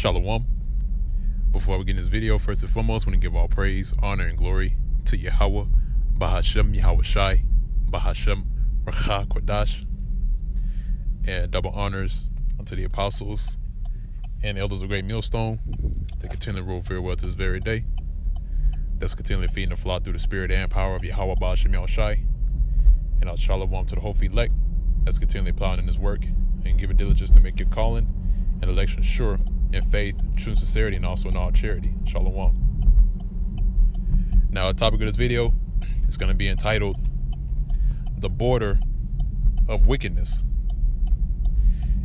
Shalom. Before we get in this video, first and foremost, I want to give all praise, honor, and glory to Yahweh, Bahashem, Yahweh Shai, Bahashem, Racha, Kodash, and double honors unto the apostles and elders of Great Millstone that continue to rule very well to this very day. That's continually feeding the flock through the spirit and power of Yahweh, Bahashem, Yahweh Shai, and our Shalom to the whole elect that's continually plowing in this work and giving diligence to make your calling and election sure in faith, true sincerity, and also in all charity. Shalom. Now, the topic of this video is going to be entitled The Border of Wickedness,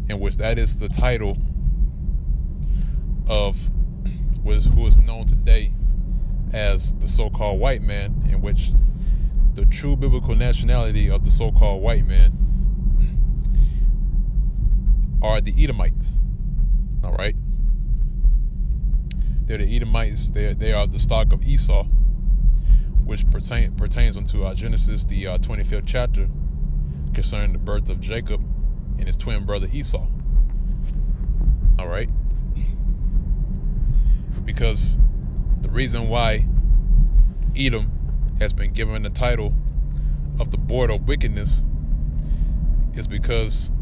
in which that is the title of who is known today as the so-called white man, in which the true biblical nationality of the so-called white man are the Edomites. All right. They're the Edomites. They are the stock of Esau, which pertains unto Genesis, the 25th chapter, concerning the birth of Jacob and his twin brother Esau. All right. Because the reason why Edom has been given the title of the border of wickedness is because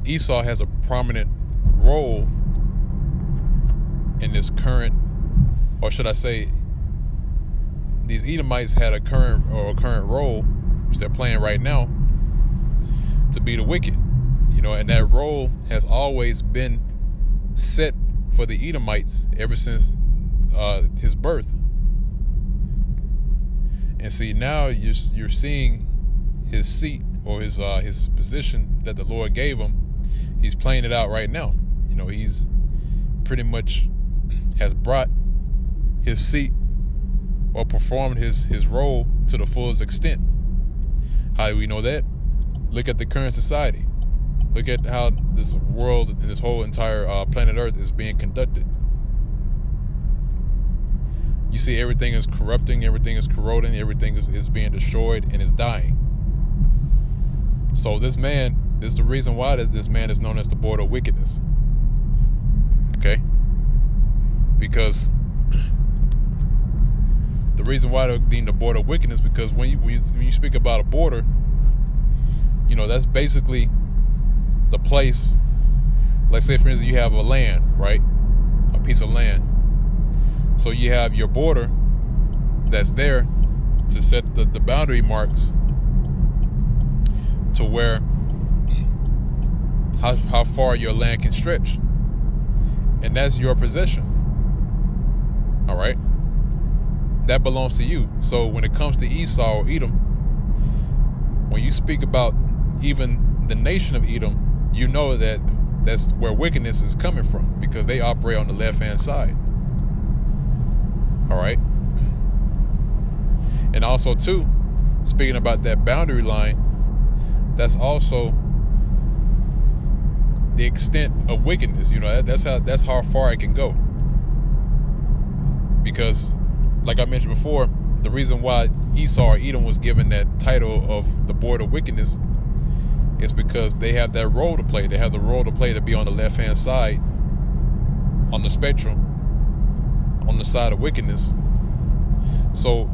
Esau has a prominent role in this current, or should I say, these Edomites had a current role, which they're playing right now, to be the wicked, and that role has always been set for the Edomites ever since his birth. And see, now you're seeing his seat, or his position that the Lord gave him. He's playing it out right now. He's pretty much has brought his seat or performed his role to the fullest extent. How do we know that? Look at the current society. Look at how this world and this whole entire planet Earth is being conducted. You see, everything is corrupting, everything is corroding, everything is being destroyed and is dying. So this is the reason why this man is known as the border of wickedness. Okay? Because the reason why they're deemed the border of wickedness, because when you speak about a border, that's basically the place. Let's say, for instance, you have a land, right? A piece of land. So you have your border that's there to set the boundary marks to where how far your land can stretch. And that's your possession. All right? That belongs to you. So when it comes to Esau or Edom, when you speak about even the nation of Edom, you know that that's where wickedness is coming from, because they operate on the left-hand side. All right? And also, too, speaking about that boundary line, that's also the extent of wickedness. That's how far it can go. Because, like I mentioned before, the reason why Esau or Edom was given that title of the border of wickedness is because they have that role to play. They have the role to play to be on the left-hand side on the spectrum, on the side of wickedness. So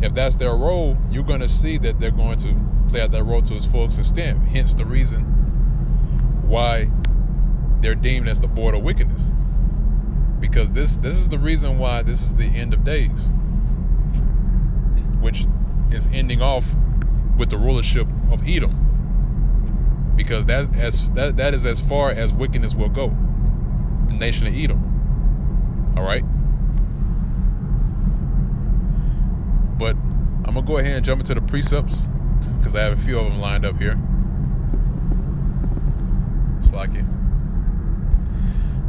if that's their role, you're going to see that they're going to play out that role to its fullest extent. Hence the reason why they're deemed as the border of wickedness. Because this is the reason why this is the end of days, which is ending off with the rulership of Edom. Because that is as far as wickedness will go. The nation of Edom. All right? But I'm going to go ahead and jump into the precepts, because I have a few of them lined up here. It's like it.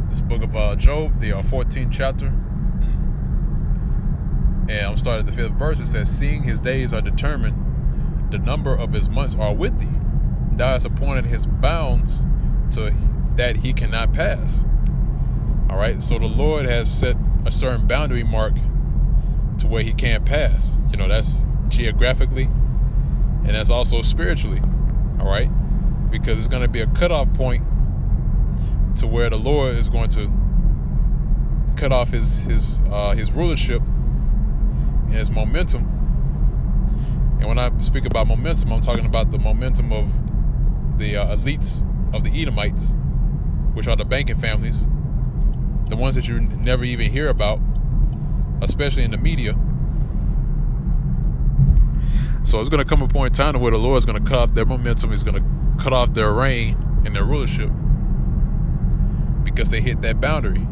This book of Job, the 14th chapter. And I'm starting at the 5th verse. It says, "Seeing his days are determined, the number of his months are with thee. Thou hast appointed his bounds to that he cannot pass." All right. So the Lord has set a certain boundary mark to where he can't pass. That's geographically, and that's also spiritually. All right. Because it's going to be a cutoff point to where the Lord is going to cut off his rulership and his momentum. And when I speak about momentum, I'm talking about the momentum of the elites of the Edomites, which are the banking families, the ones that you never even hear about, especially in the media. So it's going to come a point in time where the Lord is going to cut off their momentum. He's going to cut off their reign and their rulership because they hit that boundary.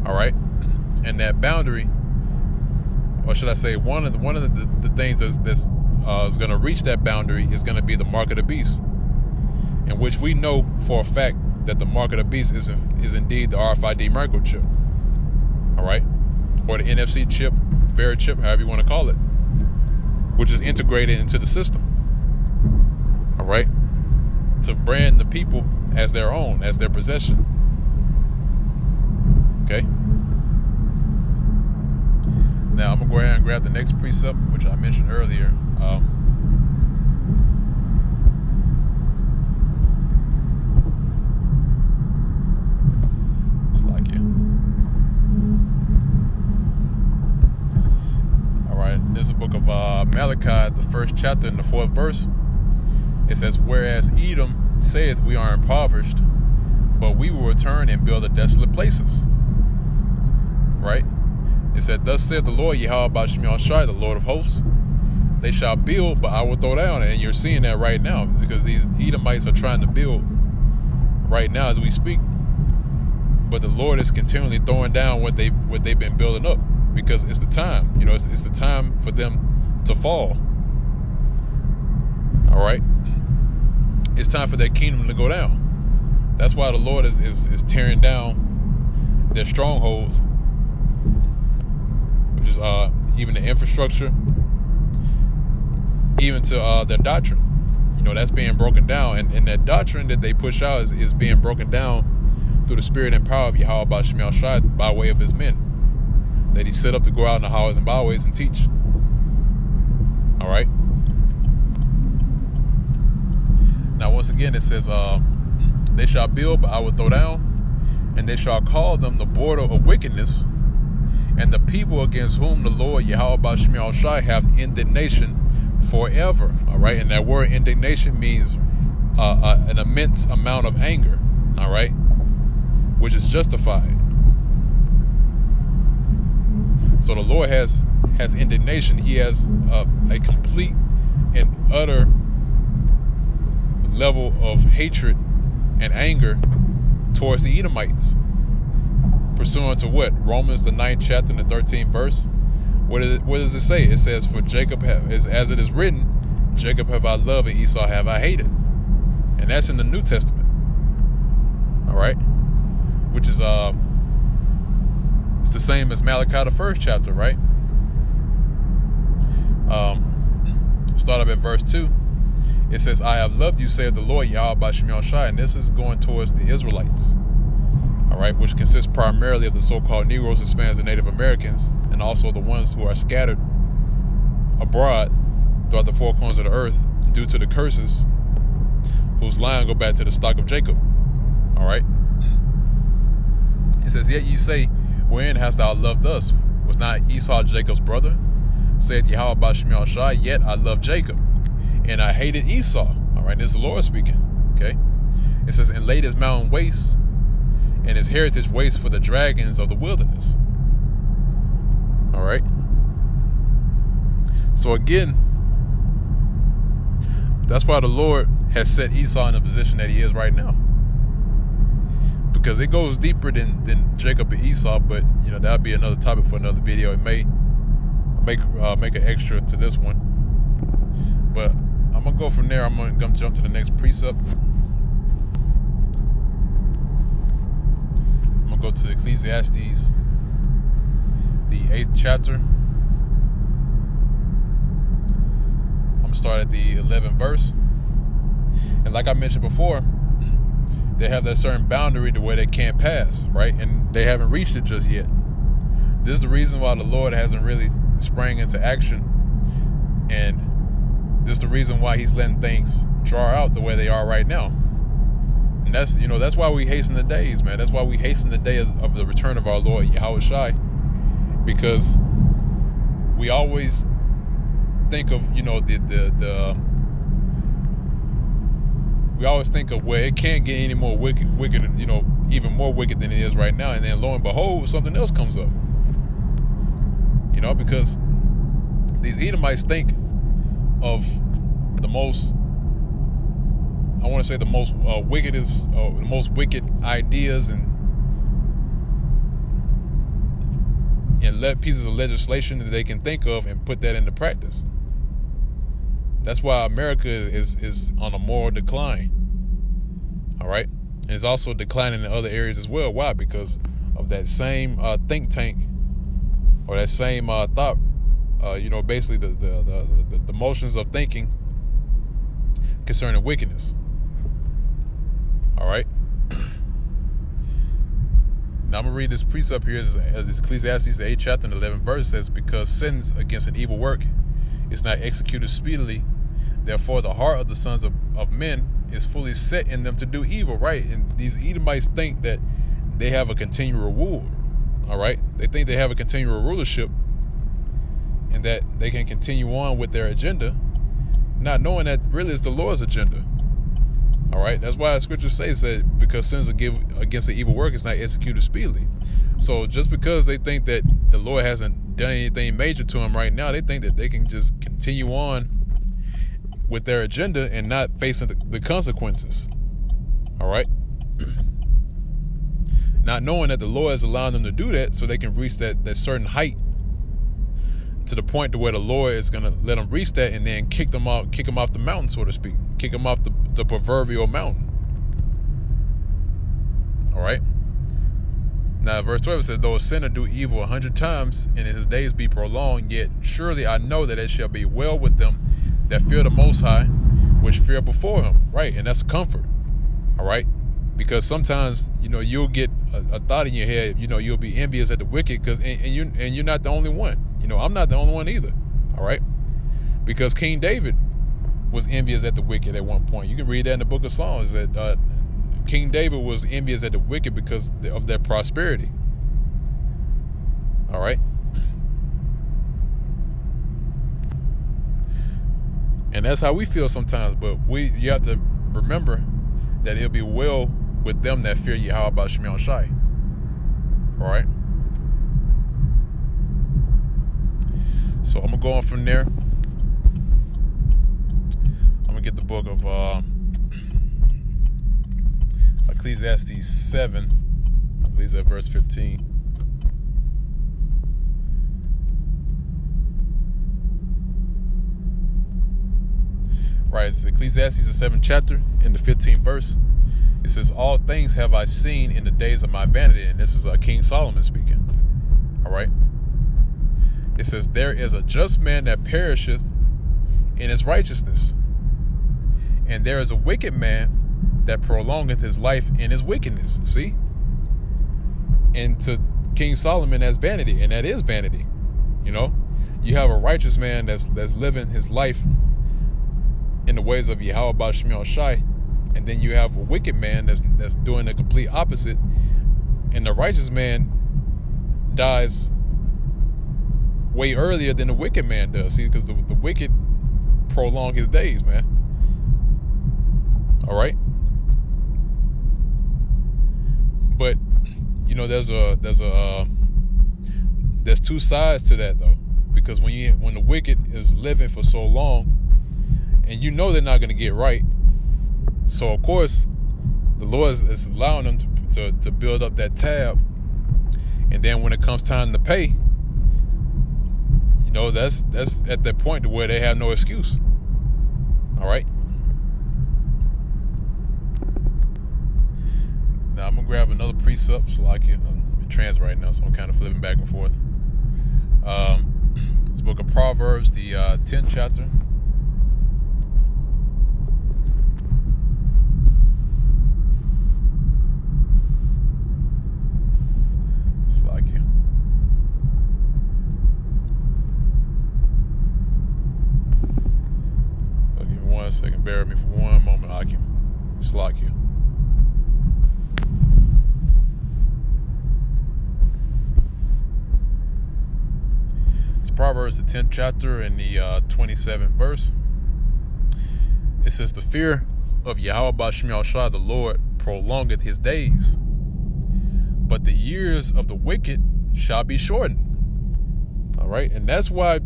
All right, and that boundary, or should I say, one of the things that's is going to reach that boundary is going to be the mark of the beast, in which we know for a fact that the mark of the beast is indeed the RFID microchip. All right, or the NFC chip, Vera chip, however you want to call it, which is integrated into the system. All right, to brand the people as their own, as their possession. Okay. Now I'm gonna go ahead and grab the next precept, which I mentioned earlier. All right, this is the book of Malachi, the 1st chapter and the 4th verse. It says, "Whereas Edom saith, we are impoverished, but we will return and build the desolate places." Right? It said, "Thus saith the Lord Yahweh Ba'ashem Yahushai, the Lord of hosts, they shall build, but I will throw down." And you're seeing that right now, because these Edomites are trying to build right now as we speak. But the Lord is continually throwing down what they've been building up, because it's the time. You know, it's the time for them to fall. All right? It's time for their kingdom to go down. That's why the Lord is tearing down their strongholds, which is even the infrastructure, even to their doctrine. You know, that's being broken down. And that doctrine that they push out is being broken down through the spirit and power of Yahweh Ba'ashem Yahushai by way of his men that he set up to go out in the highways and byways and teach. All right. Now, once again, it says, "They shall build, but I will throw down, and they shall call them the border of wickedness, and the people against whom the Lord Yahweh Ba'ashem Yahushai hath indignation forever." All right, and that word indignation means an immense amount of anger. All right, which is justified. So the Lord has indignation. He has a complete and utter level of hatred and anger towards the Edomites, pursuant to what? Romans the 9th chapter and the 13th verse. What does it say? It says, "For Jacob as it is written, Jacob have I loved and Esau have I hated." And that's in the New Testament. All right, which is it's the same as Malachi the 1st chapter, right? Start up at verse 2. It says, "I have loved you, saith the Lord Yahweh Ba'ashem Yahushai," and this is going towards the Israelites. All right, which consists primarily of the so-called Negroes, Hispanics, and Native Americans, and also the ones who are scattered abroad throughout the four corners of the earth due to the curses, whose line go back to the stock of Jacob. All right. It says, "Yet ye say, wherein hast thou loved us? Was not Esau Jacob's brother? Saith Yahweh Ba'ashem Yahushai, yet I loved Jacob, and I hated Esau." All right, this is the Lord speaking. Okay. It says, "And laid his mountain waste, and his heritage waste for the dragons of the wilderness." All right. So again, that's why the Lord has set Esau in the position that he is right now, because it goes deeper than Jacob and Esau. But you know, that'll be another topic for another video. It may make an extra to this one, but I'm gonna go from there. I'm gonna jump to the next precept. I'm gonna go to Ecclesiastes, the 8th chapter. I'm gonna start at the 11th verse. And like I mentioned before, they have that certain boundary to where they can't pass, right? And they haven't reached it just yet. This is the reason why the Lord hasn't really sprang into action, and this is the reason why he's letting things draw out the way they are right now. And that's why we hasten the days, man. That's why we hasten the day of the return of our Lord Yahweh Shai, because we always think of we always think of where it can't get any more wicked, even more wicked than it is right now, and then lo and behold, something else comes up. Because these Edomites think of the most, I want to say the most wickedest, the most wicked ideas and pieces of legislation that they can think of and put that into practice. That's why America is on a moral decline. All right, and it's also declining in other areas as well. Why? Because of that same think tank, or that same thought. Basically the motions of thinking concerning wickedness. All right. Now I'm gonna read this precept here. This Ecclesiastes, the 8th chapter and 11th verse says, "Because sins against an evil work is not executed speedily, therefore the heart of the sons of men is fully set in them to do evil." Right? And these Edomites think that they have a continual rule. All right, they think they have a continual rulership, and that they can continue on with their agenda, not knowing that really it's the Lord's agenda. All right, that's why the scripture says that because sins against the evil work is not executed speedily. So just because they think that the Lord hasn't done anything major to them right now, they think that they can just continue on with their agenda and not facing the consequences. All right, not knowing that the Lord is allowing them to do that so they can reach that certain height, to the point to where the Lord is going to let them reach that and then kick them off the mountain, so to speak, kick them off the proverbial mountain. All right. Now, verse 12 says, "Though a sinner do evil 100 times, and his days be prolonged, yet surely I know that it shall be well with them that fear the Most High, which fear before Him." Right, and that's comfort. All right, because sometimes you'll get a thought in your head. You'll be envious at the wicked, and you're not the only one. I'm not the only one either. All right, because King David was envious at the wicked at one point. You can read that in the book of Psalms, that King David was envious at the wicked because of their prosperity. All right. And that's how we feel sometimes, but you have to remember that it'll be well with them that fear Yahweh Ba'Shem Shai. All right. So I'm gonna go on from there. I'm gonna get the book of Ecclesiastes 7. I believe it's at verse 15. Right, it's Ecclesiastes, the 7th chapter, in the 15th verse. It says, "All things have I seen in the days of my vanity." And this is King Solomon speaking. All right. It says, "There is a just man that perisheth in his righteousness, and there is a wicked man that prolongeth his life in his wickedness." See? And to King Solomon, that's vanity, and that is vanity. You have a righteous man that's living his life in the ways of Yahweh Ba'Shem Shai, and then you have a wicked man that's doing the complete opposite, and the righteous man dies way earlier than the wicked man does. See, because the wicked prolong his days, man. All right. But there's two sides to that though, because when the wicked is living for so long, and they're not going to get right, so of course the Lord is allowing them to build up that tab, and then when it comes time to pay, that's at that point to where they have no excuse. All right. Now I'm gonna grab another precept so I'm in trans right now, so I'm kind of flipping back and forth. It's book of Proverbs, the 10th chapter. Second, bear with me for one moment, Akim. Slakia. Proverbs, the 10th chapter and the 27th verse. It says, the fear of Yahweh Ba'Shem Shai, the Lord, prolongeth his days, but the years of the wicked shall be shortened. All right. And that's why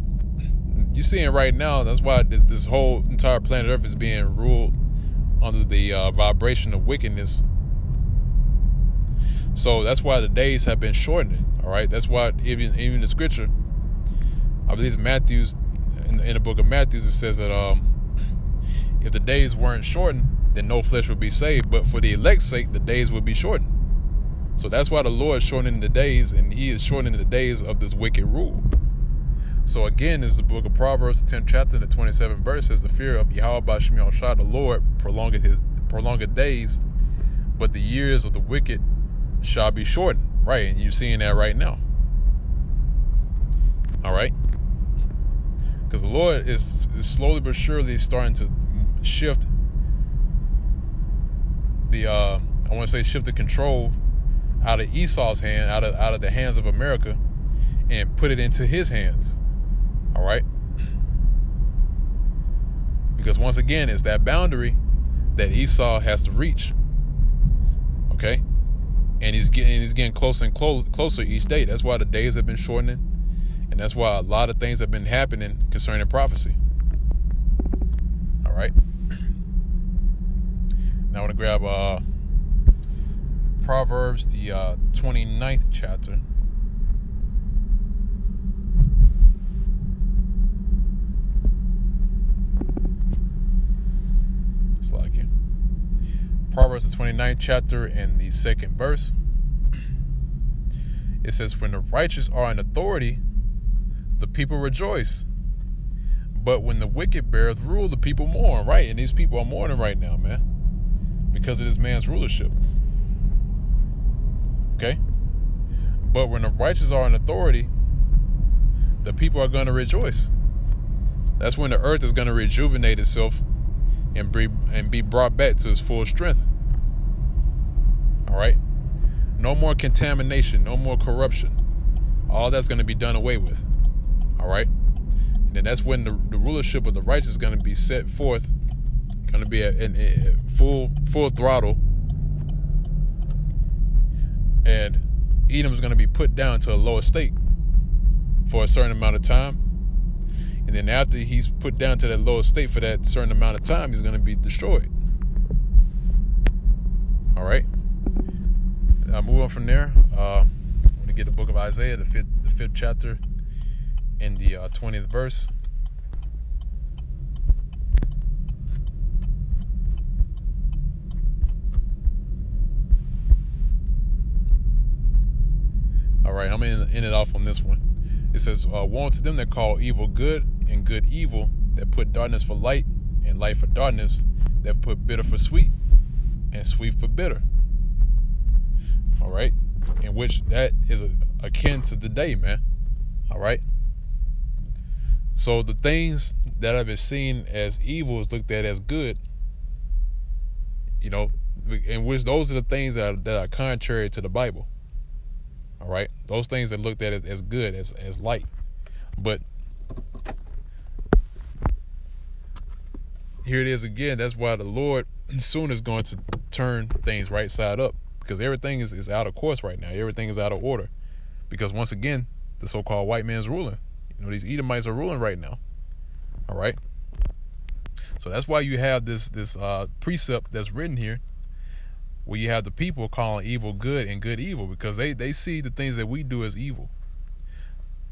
you're seeing right now, that's why this whole entire planet Earth is being ruled under the vibration of wickedness. So that's why the days have been shortened. All right. That's why even the scripture, I believe it's Matthew's, in the book of Matthews, it says that if the days weren't shortened, then no flesh would be saved. But for the elect's sake, the days would be shortened. So that's why the Lord is shortening the days, and he is shortening the days of this wicked rule. So again, this is the book of Proverbs, the 10th chapter, and the 27th verse, says, the fear of Yahweh Ba'Shem Shai, the Lord, prolongeth days, but the years of the wicked shall be shortened. Right, and you're seeing that right now. All right, because the Lord is slowly but surely starting to shift shift the control out of Esau's hand, out of the hands of America, and put it into his hands. All right, because once again, it's that boundary that Esau has to reach. Okay, and he's getting closer and closer each day. That's why the days have been shortening, and that's why a lot of things have been happening concerning prophecy. All right. Now I want to grab Proverbs, the 29th chapter. It's like it. Proverbs, the 29th chapter and the 2nd verse. It says, when the righteous are in authority, the people rejoice. But when the wicked beareth rule, the people mourn. Right, and these people are mourning right now, man, because of this man's rulership. Okay? But when the righteous are in authority, the people are going to rejoice. That's when the earth is going to rejuvenate itself and be brought back to its full strength. All right? No more contamination, no more corruption. All that's going to be done away with. All right? And then that's when the rulership of the righteous is going to be set forth, going to be in full throttle. And Edom is going to be put down to a lower state for a certain amount of time. And then after he's put down to that lower state for that certain amount of time, he's going to be destroyed. All right. Now move on from there. I'm going to get the book of Isaiah, the fifth chapter, in the 20th verse. All right, I'm going to end it off on this one. It says, woe to them that call evil good and good evil, that put darkness for light and light for darkness, that put bitter for sweet and sweet for bitter. All right, in which that is akin to today, man. All right. So the things that have been seen as evil is looked at as good, you know, in which those are the things that are contrary to the Bible. All right, those things that looked at as good, as light. But here it is again. That's why the Lord soon is going to turn things right side up, because everything is out of course right now. Everything is out of order, because once again, the so-called white man's ruling. You know, these Edomites are ruling right now. All right. So that's why you have this precept that's written here, where you have the people calling evil good and good evil, because they see the things that we do as evil.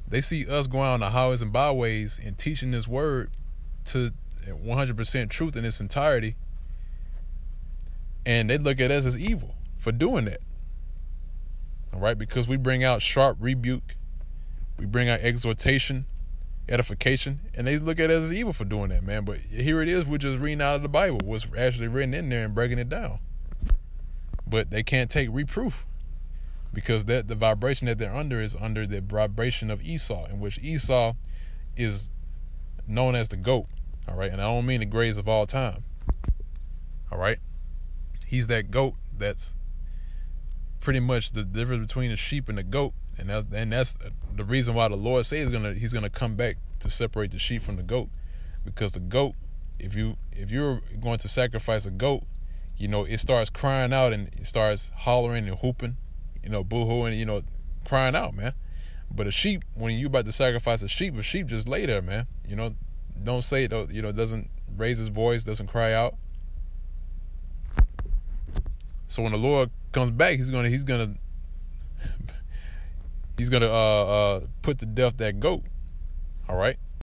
They see us going out on the highways and byways and teaching this word to 100% truth in its entirety, and they look at us as evil for doing that. All right, because we bring out sharp rebuke, we bring out exhortation, edification, and they look at us as evil for doing that, man. But here it is, we're just reading out of the Bible what's actually written in there and breaking it down. But they can't take reproof, because the vibration that they're under is under the vibration of Esau, in which Esau is known as the goat. All right, and I don't mean the greatest of all time. All right, he's that goat that's pretty much the difference between the sheep and the goat, and that's the reason why the Lord says he's gonna come back to separate the sheep from the goat, because the goat, if you're going to sacrifice a goat, it starts crying out and it starts hollering and hooping, boo-hooing, crying out, man. But a sheep, when you about to sacrifice a sheep just lay there, man. Don't say it, doesn't raise his voice, doesn't cry out. So when the Lord comes back, he's gonna put to death that goat. All right.